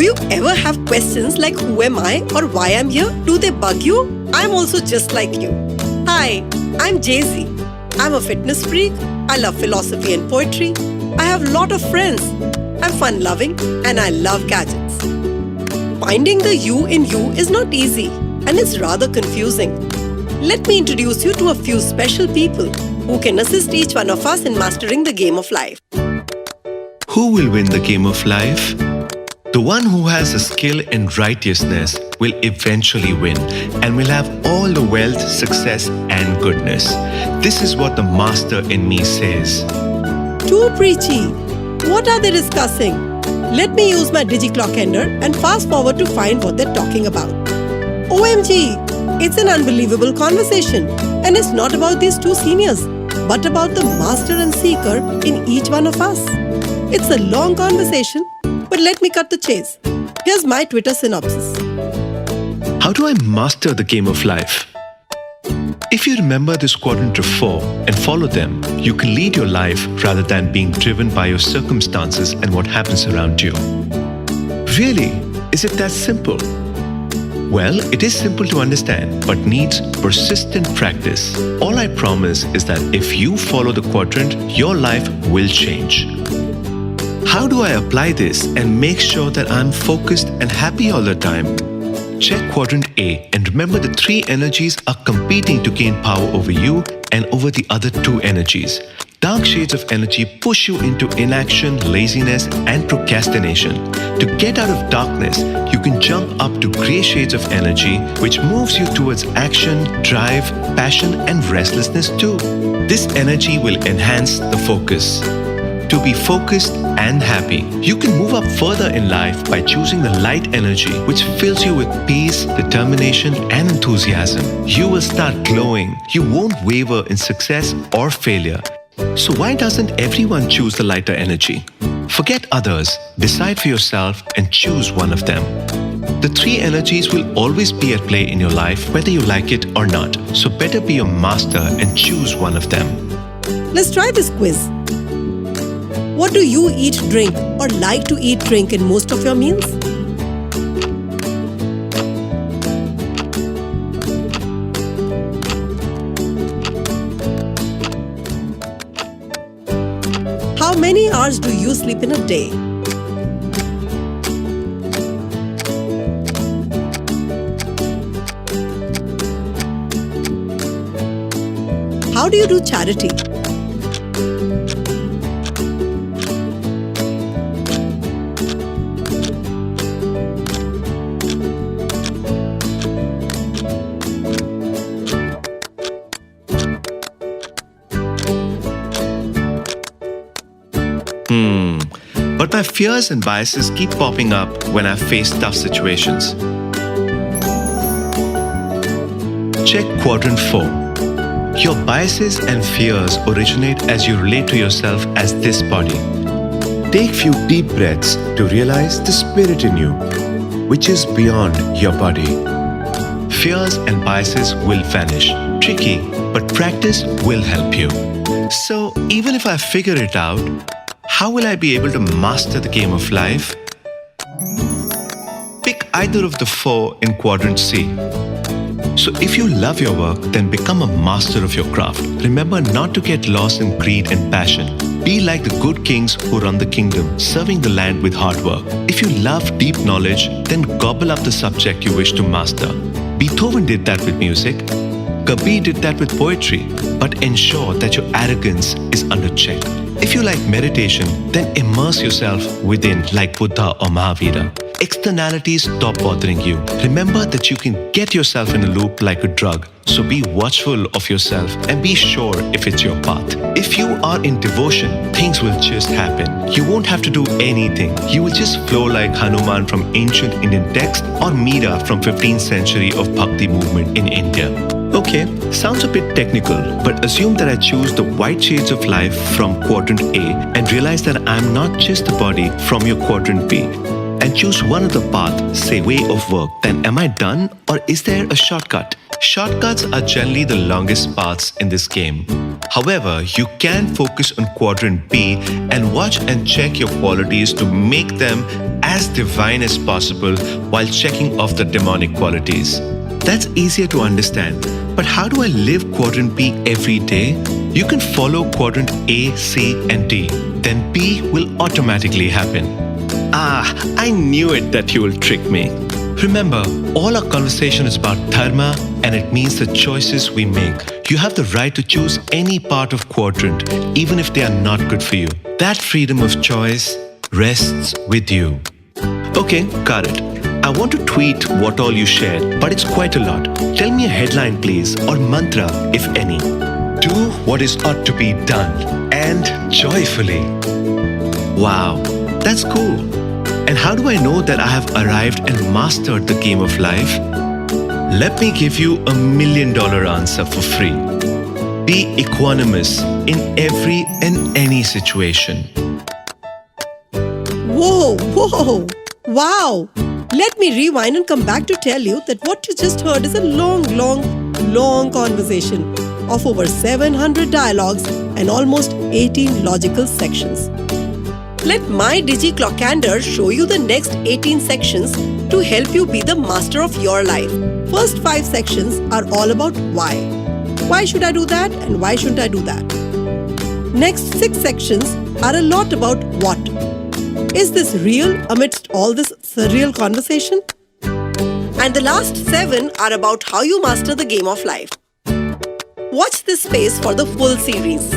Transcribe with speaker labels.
Speaker 1: you ever have questions like who am I or why I'm here? Do they bug you? I'm also just like you. Hi, I'm Jay-Z. I'm a fitness freak. I love philosophy and poetry. I have a lot of friends. I'm fun-loving and I love gadgets. Finding the you in you is not easy and it's rather confusing. Let me introduce you to a few special people who can assist each one of us in mastering the game of life.
Speaker 2: Who will win the game of life? The one who has a skill in righteousness will eventually win and will have all the wealth, success and goodness. This is what the master in me says.
Speaker 1: Too preachy. What are they discussing? Let me use my digi-clock ender and fast forward to find what they're talking about. OMG! It's an unbelievable conversation and it's not about these two seniors but about the master and seeker in each one of us. It's a long conversation, but let me cut the chase. Here's my Twitter synopsis.
Speaker 2: How do I master the game of life? If you remember this quadrant of 4 and follow them, you can lead your life rather than being driven by your circumstances and what happens around you. Really, is it that simple? Well, it is simple to understand, but needs persistent practice. All I promise is that if you follow the quadrant, your life will change. How do I apply this and make sure that I'm focused and happy all the time? Check quadrant A and remember the 3 energies are competing to gain power over you and over the other 2 energies. Dark shades of energy push you into inaction, laziness and procrastination. To get out of darkness, you can jump up to grey shades of energy which moves you towards action, drive, passion and restlessness too. This energy will enhance the focus. To be focused and happy, you can move up further in life by choosing the light energy which fills you with peace, determination and enthusiasm. You will start glowing. You won't waver in success or failure. So why doesn't everyone choose the lighter energy? Forget others, decide for yourself and choose one of them. The 3 energies will always be at play in your life whether you like it or not. So better be a master and choose one of them.
Speaker 1: Let's try this quiz. What do you eat, drink or like to eat, drink in most of your meals? How many hours do you sleep in a day? How do you do charity?
Speaker 2: But my fears and biases keep popping up when I face tough situations. Check quadrant 4. Your biases and fears originate as you relate to yourself as this body. Take few deep breaths to realize the spirit in you, which is beyond your body. Fears and biases will vanish. Tricky, but practice will help you. So even if I figure it out, how will I be able to master the game of life? Pick either of the 4 in quadrant C. So if you love your work, then become a master of your craft. Remember not to get lost in greed and passion. Be like the good kings who run the kingdom, serving the land with hard work. If you love deep knowledge, then gobble up the subject you wish to master. Beethoven did that with music. Kabir did that with poetry. But ensure that your arrogance is under check. If you like meditation, then immerse yourself within like Buddha or Mahavira. Externalities stop bothering you. Remember that you can get yourself in a loop like a drug. So be watchful of yourself and be sure if it's your path. If you are in devotion, things will just happen. You won't have to do anything. You will just flow like Hanuman from ancient Indian text or Meera from 15th century of Bhakti movement in India. Okay, sounds a bit technical, but assume that I choose the white shades of life from quadrant A and realize that I'm not just the body from your quadrant B. And choose one of the path, say way of work, then am I done or is there a shortcut? Shortcuts are generally the longest paths in this game. However, you can focus on quadrant B and watch and check your qualities to make them as divine as possible while checking off the demonic qualities. That's easier to understand. But how do I live quadrant B every day? You can follow quadrant A, C, and D. Then B will automatically happen. I knew it that you will trick me. Remember, all our conversation is about dharma, and it means the choices we make. You have the right to choose any part of quadrant, even if they are not good for you. That freedom of choice rests with you. Okay, got it. I want to tweet what all you shared, but it's quite a lot. Tell me a headline, please, or mantra, if any. Do what is ought to be done, and joyfully. Wow, that's cool. And how do I know that I have arrived and mastered the game of life? Let me give you $1 million answer for free. Be equanimous in every and any situation.
Speaker 1: Whoa! Wow! Let me rewind and come back to tell you that what you just heard is a long conversation of over 700 dialogues and almost 18 logical sections. Let my DigiClockandor show you the next 18 sections to help you be the master of your life. First 5 sections are all about why. Why should I do that and why shouldn't I do that? Next 6 sections are a lot about what. Is this real amidst all this surreal conversation? And the last 7 are about how you master the game of life. Watch this space for the full series.